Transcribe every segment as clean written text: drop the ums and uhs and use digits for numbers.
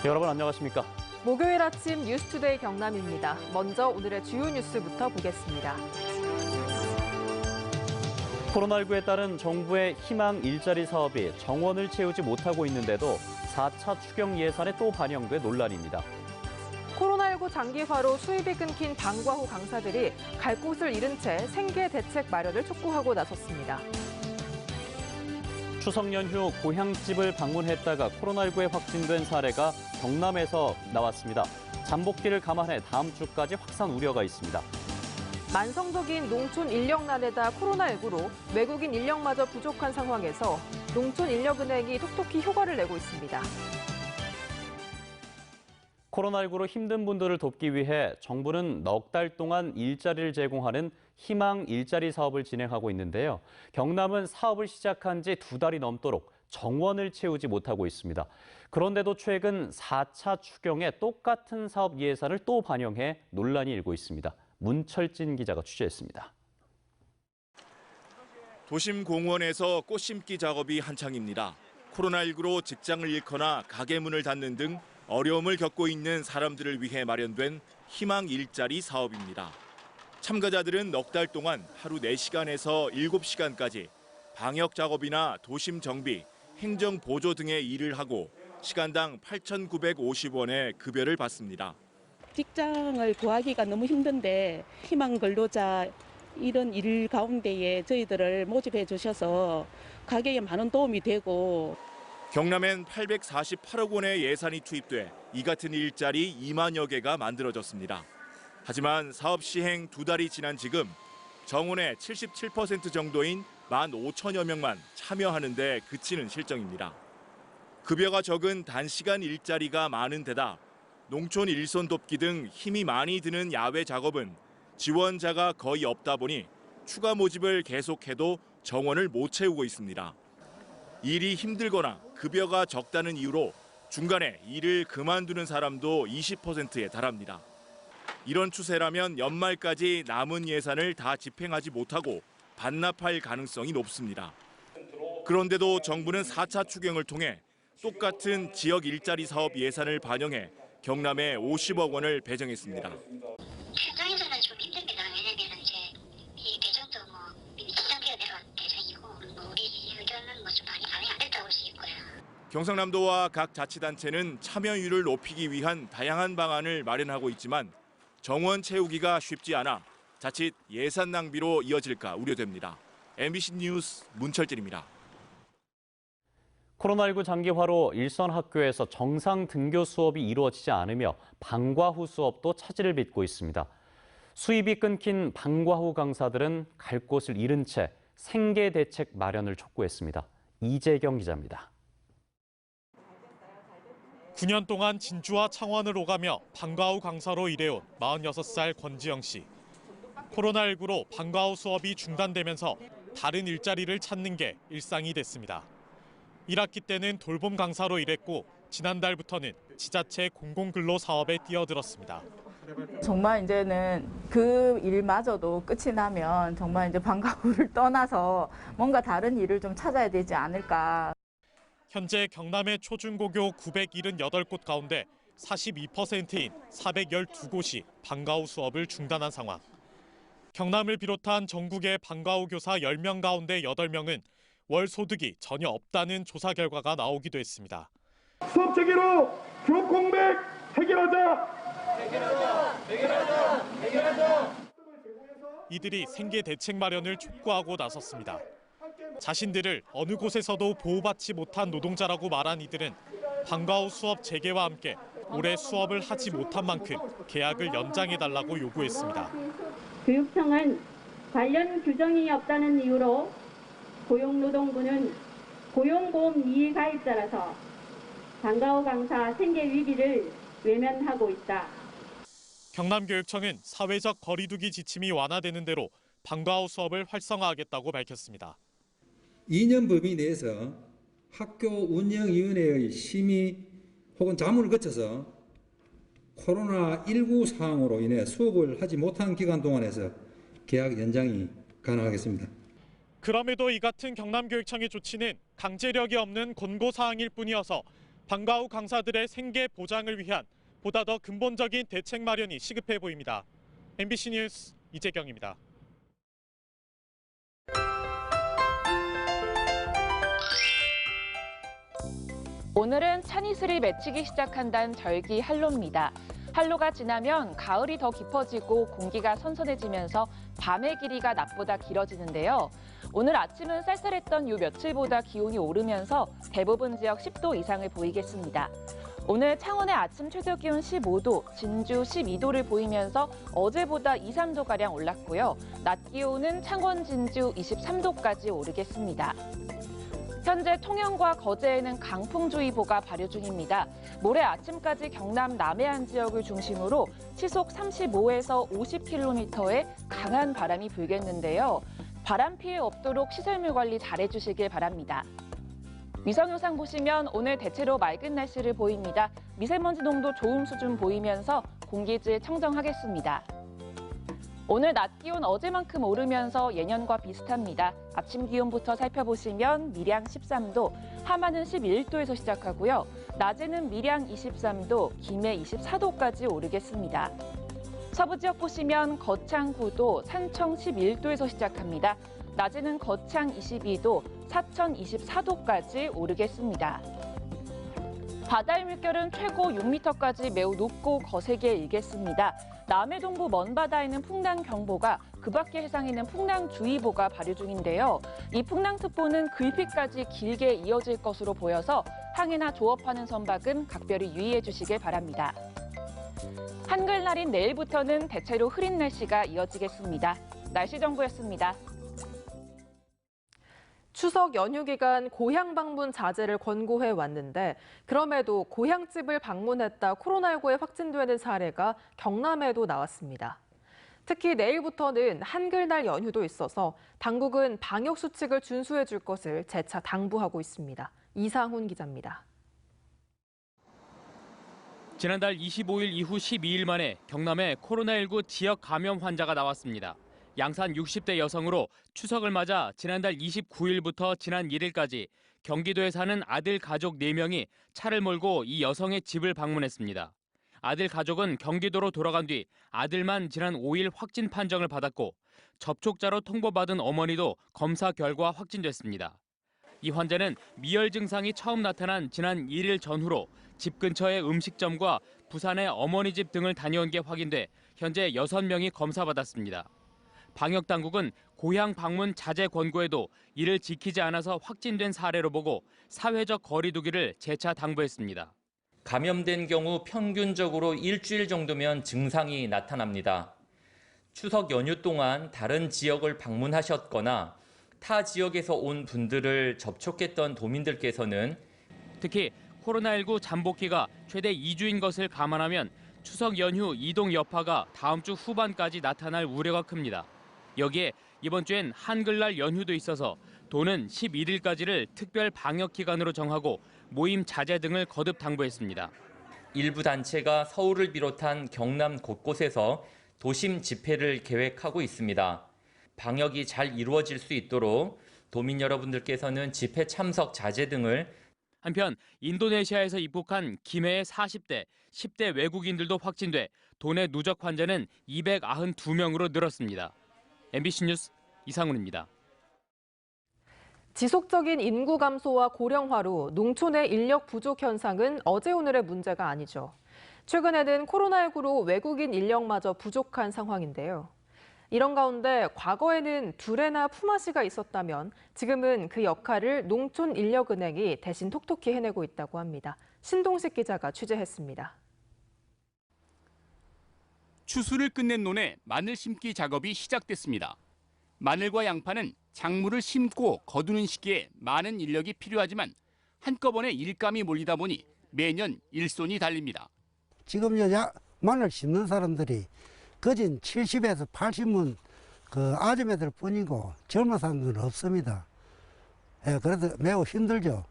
여러분 안녕하십니까? 목요일 아침 뉴스투데이 경남입니다. 먼저 오늘의 주요 뉴스부터 보겠습니다. 코로나19에 따른 정부의 희망 일자리 사업이 정원을 채우지 못하고 있는데도 4차 추경 예산에 또 반영돼 논란입니다. 코로나19 장기화로 수입이 끊긴 방과후 강사들이 갈 곳을 잃은 채 생계 대책 마련을 촉구하고 나섰습니다. 추석 연휴 고향집을 방문했다가 코로나19에 확진된 사례가 경남에서 나왔습니다. 잠복기를 감안해 다음 주까지 확산 우려가 있습니다. 만성적인 농촌 인력난에다 코로나19로 외국인 인력마저 부족한 상황에서 농촌인력은행이 톡톡히 효과를 내고 있습니다. 코로나19로 힘든 분들을 돕기 위해 정부는 넉 달 동안 일자리를 제공하는 희망 일자리 사업을 진행하고 있는데요. 경남은 사업을 시작한 지 2달이 넘도록 정원을 채우지 못하고 있습니다. 그런데도 최근 4차 추경에 똑같은 사업 예산을 또 반영해 논란이 일고 있습니다. 문철진 기자가 취재했습니다. 도심 공원에서 꽃 심기 작업이 한창입니다. 코로나19로 직장을 잃거나 가게 문을 닫는 등 어려움을 겪고 있는 사람들을 위해 마련된 희망 일자리 사업입니다. 참가자들은 넉 달 동안 하루 4시간에서 7시간까지 방역 작업이나 도심 정비, 행정 보조 등의 일을 하고 시간당 8,950원의 급여를 받습니다. 직장을 구하기가 너무 힘든데 희망 근로자 이런 일 가운데에 저희들을 모집해 주셔서 가게에 많은 도움이 되고 경남엔 848억 원의 예산이 투입돼 이 같은 일자리 2만여 개가 만들어졌습니다. 하지만 사업 시행 2달이 지난 지금 정원의 77% 정도인 15,000여 명만 참여하는 데 그치는 실정입니다. 급여가 적은 단시간 일자리가 많은 데다 농촌 일손 돕기 등 힘이 많이 드는 야외 작업은 지원자가 거의 없다 보니 추가 모집을 계속해도 정원을 못 채우고 있습니다. 일이 힘들거나 급여가 적다는 이유로 중간에 일을 그만두는 사람도 20%에 달합니다. 이런 추세라면 연말까지 남은 예산을 다 집행하지 못하고 반납할 가능성이 높습니다. 그런데도 정부는 4차 추경을 통해 똑같은 지역 일자리 사업 예산을 반영해 경남에 50억 원을 배정했습니다. 현장에서는 좀 힘듭니다. 왜냐면 이제 이 배정도 지자체가 내려간 배정이고 우리 의견은 좀 많이 반영이 안 됐다고 볼 수 있고요. 경상남도와 각 자치단체는 참여율을 높이기 위한 다양한 방안을 마련하고 있지만 정원 채우기가 쉽지 않아 자칫 예산 낭비로 이어질까 우려됩니다. MBC 뉴스 문철진입니다. 코로나19 장기화로 일선 학교에서 정상 등교 수업이 이루어지지 않으며 방과후 수업도 차질을 빚고 있습니다. 수입이 끊긴 방과후 강사들은 갈 곳을 잃은 채 생계 대책 마련을 촉구했습니다. 이재경 기자입니다. 9년 동안 진주와 창원을 오가며 방과후 강사로 일해온 46살 권지영 씨. 코로나19로 방과후 수업이 중단되면서 다른 일자리를 찾는 게 일상이 됐습니다. 1학기 때는 돌봄 강사로 일했고 지난달부터는 지자체 공공근로 사업에 뛰어들었습니다. 정말 이제는 그 일마저도 끝이 나면 정말 이제 방과후를 떠나서 뭔가 다른 일을 좀 찾아야 되지 않을까. 현재 경남의 초중고교 978곳 가운데 42%인 412곳이 방과후 수업을 중단한 상황. 경남을 비롯한 전국의 방과후 교사 10명 가운데 8명은 월 소득이 전혀 없다는 조사 결과가 나오기도 했습니다. 수업 체계로 교육 공백 해결하자. 이들이 생계 대책 마련을 촉구하고 나섰습니다. 자신들을 어느 곳에서도 보호받지 못한 노동자라고 말한 이들은 방과후 수업 재개와 함께 올해 수업을 하지 못한 만큼 계약을 연장해달라고 요구했습니다. 교육청은 관련 규정이 없다는 이유로 고용노동부는 고용보험 이해가입자라서 방과후 강사 생계 위기를 외면하고 있다. 경남교육청은 사회적 거리두기 지침이 완화되는 대로 방과후 수업을 활성화하겠다고 밝혔습니다. 2년 범위 내에서 학교 운영위원회의 심의 혹은 자문을 거쳐서 코로나19 상황으로 인해 수업을 하지 못한 기간 동안에서 계약 연장이 가능하겠습니다. 그럼에도 이 같은 경남교육청의 조치는 강제력이 없는 권고사항일 뿐이어서 방과 후 강사들의 생계 보장을 위한 보다 더 근본적인 대책 마련이 시급해 보입니다. MBC 뉴스 이재경입니다. 오늘은 찬이슬이 맺히기 시작한다는 절기 한로입니다. 한로가 지나면 가을이 더 깊어지고 공기가 선선해지면서 밤의 길이가 낮보다 길어지는데요. 오늘 아침은 쌀쌀했던 요 며칠보다 기온이 오르면서 대부분 지역 10도 이상을 보이겠습니다. 오늘 창원의 아침 최저 기온 15도, 진주 12도를 보이면서 어제보다 2, 3도가량 올랐고요. 낮 기온은 창원, 진주 23도까지 오르겠습니다. 현재 통영과 거제에는 강풍주의보가 발효 중입니다. 모레 아침까지 경남 남해안 지역을 중심으로 시속 35에서 50km의 강한 바람이 불겠는데요. 바람 피해 없도록 시설물 관리 잘해주시길 바랍니다. 위성 영상 보시면 오늘 대체로 맑은 날씨를 보입니다. 미세먼지 농도 좋음 수준 보이면서 공기질 청정하겠습니다. 오늘 낮 기온 어제만큼 오르면서 예년과 비슷합니다. 아침 기온부터 살펴보시면 밀양 13도, 함안은 11도에서 시작하고요. 낮에는 밀양 23도, 김해 24도까지 오르겠습니다. 서부 지역 보시면 거창 9도, 산청 11도에서 시작합니다. 낮에는 거창 22도, 사천 24도까지 오르겠습니다. 바다의 물결은 최고 6m까지 매우 높고 거세게 일겠습니다. 남해 동부 먼바다에는 풍랑경보가, 그 밖의 해상에는 풍랑주의보가 발효 중인데요. 이 풍랑특보는 글피까지 길게 이어질 것으로 보여서 항해나 조업하는 선박은 각별히 유의해 주시길 바랍니다. 한글날인 내일부터는 대체로 흐린 날씨가 이어지겠습니다. 날씨 정보였습니다. 추석 연휴 기간 고향 방문 자제를 권고해 왔는데 그럼에도 고향집을 방문했다 코로나19에 확진되는 사례가 경남에도 나왔습니다. 특히 내일부터는 한글날 연휴도 있어서 당국은 방역 수칙을 준수해 줄 것을 재차 당부하고 있습니다. 이상훈 기자입니다. 지난달 25일 이후 12일 만에 경남에 코로나19 지역 감염 환자가 나왔습니다. 양산 60대 여성으로 추석을 맞아 지난달 29일부터 지난 1일까지 경기도에 사는 아들 가족 4명이 차를 몰고 이 여성의 집을 방문했습니다. 아들 가족은 경기도로 돌아간 뒤 아들만 지난 5일 확진 판정을 받았고 접촉자로 통보받은 어머니도 검사 결과 확진됐습니다. 이 환자는 미열 증상이 처음 나타난 지난 1일 전후로 집 근처의 음식점과 부산의 어머니 집 등을 다녀온 게 확인돼 현재 6명이 검사받았습니다. 방역당국은 고향 방문 자제 권고에도 이를 지키지 않아서 확진된 사례로 보고 사회적 거리 두기를 재차 당부했습니다. 감염된 경우 평균적으로 일주일 정도면 증상이 나타납니다. 추석 연휴 동안 다른 지역을 방문하셨거나 타 지역에서 온 분들을 접촉했던 도민들께서는 특히 코로나19 잠복기가 최대 2주인 것을 감안하면 추석 연휴 이동 여파가 다음 주 후반까지 나타날 우려가 큽니다. 여기에 이번 주엔 한글날 연휴도 있어서 도는 11일까지를 특별 방역 기간으로 정하고 모임 자제 등을 거듭 당부했습니다. 일부 단체가 서울을 비롯한 경남 곳곳에서 도심 집회를 계획하고 있습니다. 방역이 잘 이루어질 수 있도록 도민 여러분들께서는 집회 참석 자제 등을 한편 인도네시아에서 입국한 김해의 40대, 10대 외국인들도 확진돼 도내 누적 환자는 292명으로 늘었습니다. MBC 뉴스 이상훈입니다. 지속적인 인구 감소와 고령화로 농촌의 인력 부족 현상은 어제 오늘의 문제가 아니죠. 최근에는 코로나19로 외국인 인력마저 부족한 상황인데요. 이런 가운데 과거에는 두레나 품앗이가 있었다면 지금은 그 역할을 농촌인력은행이 대신 톡톡히 해내고 있다고 합니다. 신동식 기자가 취재했습니다. 추수를 끝낸 논에 마늘 심기 작업이 시작됐습니다. 마늘과 양파는 작물을 심고 거두는 시기에 많은 인력이 필요하지만 한꺼번에 일감이 몰리다 보니 매년 일손이 달립니다. 지금 마늘 심는 사람들이 거진 70에서 80은 그 아줌마들 뿐이고 젊은 사람들은 없습니다. 그래서 매우 힘들죠.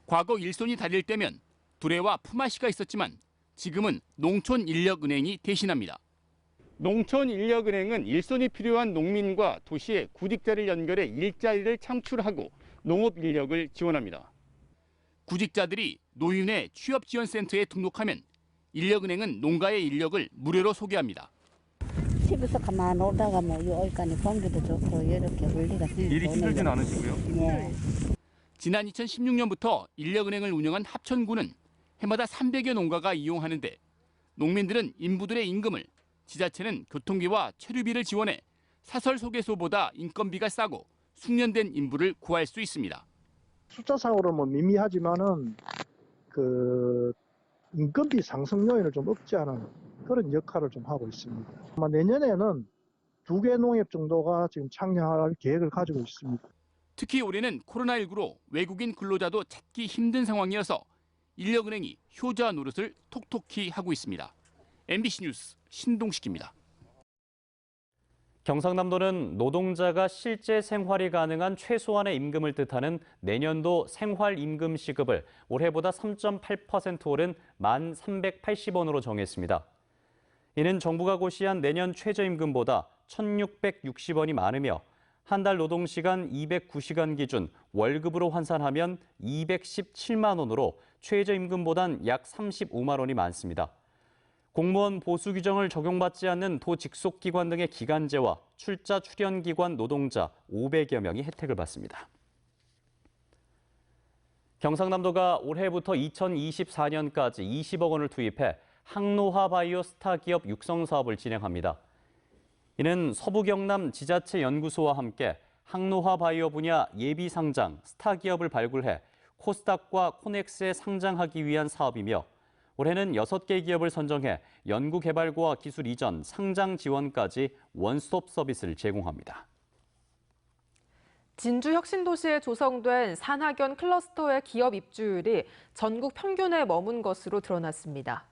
과거 일손이 달릴 때면 두레와 품앗이가 있었지만 지금은 농촌인력은행이 대신합니다. 농촌인력은행은 일손이 필요한 농민과 도시의 구직자를 연결해 일자리를 창출하고 농업 인력을 지원합니다. 구직자들이 노인의 취업지원센터에 등록하면 인력은행은 농가의 인력을 무료로 소개합니다. 집에서 가만 놀다가 뭐 여기까지 공기도 좋고 이렇게 원리가 일이 힘들진 않으시고요? 네. 지난 2016년부터 인력은행을 운영한 합천군은 해마다 300여 농가가 이용하는데 농민들은 인부들의 임금을, 지자체는 교통비와 체류비를 지원해 사설 소개소보다 인건비가 싸고 숙련된 인부를 구할 수 있습니다. 숫자상으로는 뭐 미미하지만은 그 인건비 상승 요인을 좀 억제하는 그런 역할을 좀 하고 있습니다. 아마 내년에는 2개 농협 정도가 지금 창량할 계획을 가지고 있습니다. 특히 올해는 코로나19로 외국인 근로자도 찾기 힘든 상황이어서 인력은행이 효자 노릇을 톡톡히 하고 있습니다. MBC 뉴스 신동식입니다. 경상남도는 노동자가 실제 생활이 가능한 최소한의 임금을 뜻하는 내년도 생활임금 시급을 올해보다 3.8% 오른 1,380원으로 정했습니다. 이는 정부가 고시한 내년 최저임금보다 1,660원이 많으며 한 달 노동시간 209시간 기준 월급으로 환산하면 217만 원으로 최저임금보단 약 35만 원이 많습니다. 공무원 보수 규정을 적용받지 않는 도 직속기관 등의 기간제와 출자 출연기관 노동자 500여 명이 혜택을 받습니다. 경상남도가 올해부터 2024년까지 20억 원을 투입해 항노화 바이오 스타 기업 육성 사업을 진행합니다. 이는 서부 경남 지자체 연구소와 함께 항노화 바이오 분야 예비 상장 스타 기업을 발굴해 코스닥과 코넥스에 상장하기 위한 사업이며 올해는 6개 기업을 선정해 연구 개발과 기술 이전, 상장 지원까지 원스톱 서비스를 제공합니다. 진주 혁신도시에 조성된 산학연 클러스터의 기업 입주율이 전국 평균에 머문 것으로 드러났습니다.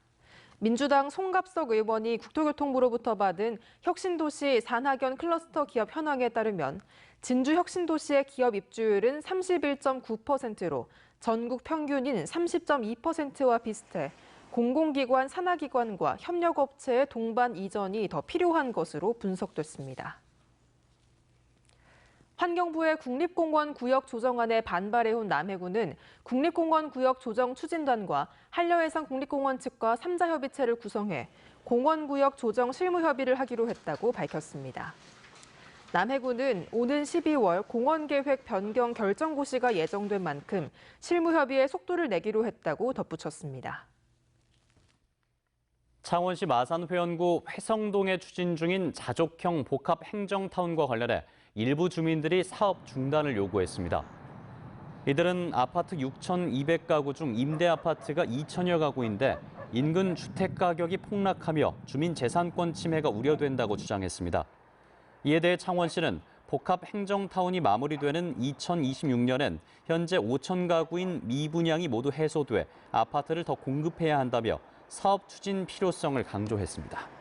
민주당 송갑석 의원이 국토교통부로부터 받은 혁신도시 산학연 클러스터 기업 현황에 따르면 진주 혁신도시의 기업 입주율은 31.9%로 전국 평균인 30.2%와 비슷해 공공기관, 산하기관과 협력업체의 동반 이전이 더 필요한 것으로 분석됐습니다. 환경부의 국립공원 구역 조정안에 반발해온 남해군은 국립공원 구역 조정 추진단과 한려해상 국립공원 측과 3자 협의체를 구성해 공원구역 조정 실무 협의를 하기로 했다고 밝혔습니다. 남해군은 오는 12월 공원계획 변경 결정 고시가 예정된 만큼 실무 협의에 속도를 내기로 했다고 덧붙였습니다. 창원시 마산회원구 회성동에 추진 중인 자족형 복합 행정타운과 관련해 일부 주민들이 사업 중단을 요구했습니다. 이들은 아파트 6,200가구 중 임대 아파트가 2천여 가구인데 인근 주택 가격이 폭락하며 주민 재산권 침해가 우려된다고 주장했습니다. 이에 대해 창원시는 복합 행정타운이 마무리되는 2026년엔 현재 5천 가구인 미분양이 모두 해소돼 아파트를 더 공급해야 한다며 사업 추진 필요성을 강조했습니다.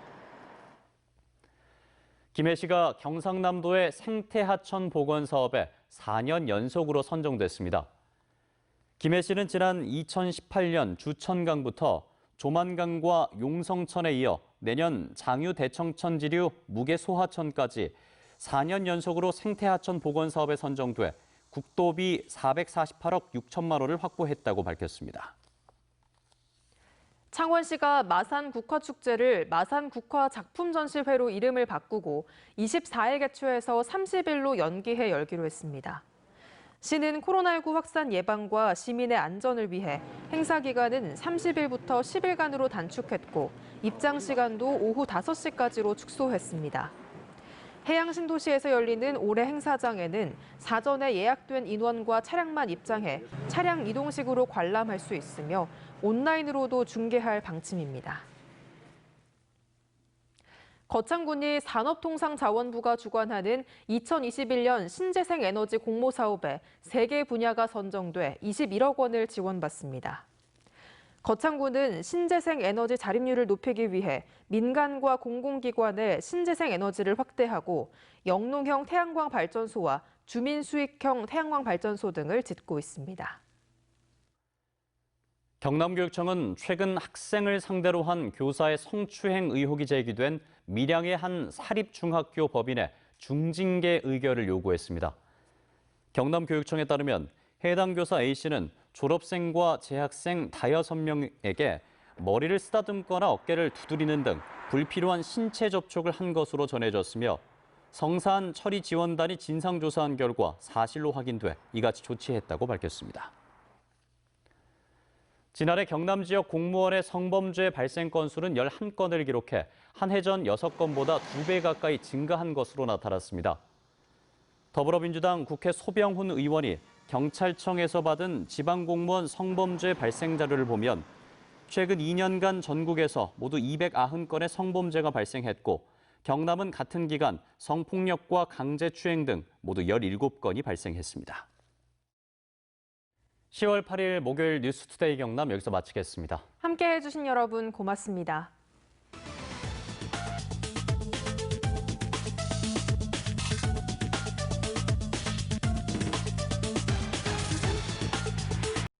김해시가 경상남도의 생태하천 복원 사업에 4년 연속으로 선정됐습니다. 김해시는 지난 2018년 주천강부터 조만강과 용성천에 이어 내년 장유 대청천 지류 무계 소하천까지 4년 연속으로 생태하천 복원 사업에 선정돼 국도비 448억 6천만 원을 확보했다고 밝혔습니다. 창원시가 마산국화축제를 마산국화작품전시회로 이름을 바꾸고 24일 개최해서 30일로 연기해 열기로 했습니다. 시는 코로나19 확산 예방과 시민의 안전을 위해 행사 기간은 30일부터 10일간으로 단축했고 입장 시간도 오후 5시까지로 축소했습니다. 해양신도시에서 열리는 올해 행사장에는 사전에 예약된 인원과 차량만 입장해 차량 이동식으로 관람할 수 있으며 온라인으로도 중계할 방침입니다. 거창군이 산업통상자원부가 주관하는 2021년 신재생에너지 공모 사업에 3개 분야가 선정돼 21억 원을 지원받습니다. 거창군은 신재생에너지 자립률을 높이기 위해 민간과 공공기관의 신재생에너지를 확대하고 영농형 태양광 발전소와 주민 수익형 태양광 발전소 등을 짓고 있습니다. 경남교육청은 최근 학생을 상대로 한 교사의 성추행 의혹이 제기된 밀양의 한 사립중학교 법인의 중징계 의결을 요구했습니다. 경남교육청에 따르면 해당 교사 A씨는 졸업생과 재학생 5명에게 머리를 쓰다듬거나 어깨를 두드리는 등 불필요한 신체 접촉을 한 것으로 전해졌으며 성산 처리 지원단이 진상조사한 결과 사실로 확인돼 이같이 조치했다고 밝혔습니다. 지난해 경남 지역 공무원의 성범죄 발생 건수는 11건을 기록해 한 해 전 6건보다 2배 가까이 증가한 것으로 나타났습니다. 더불어민주당 국회 소병훈 의원이 경찰청에서 받은 지방공무원 성범죄 발생 자료를 보면 최근 2년간 전국에서 모두 290건의 성범죄가 발생했고 경남은 같은 기간 성폭력과 강제추행 등 모두 17건이 발생했습니다. 10월 8일 목요일 뉴스투데이 경남 여기서 마치겠습니다. 함께해 주신 여러분 고맙습니다.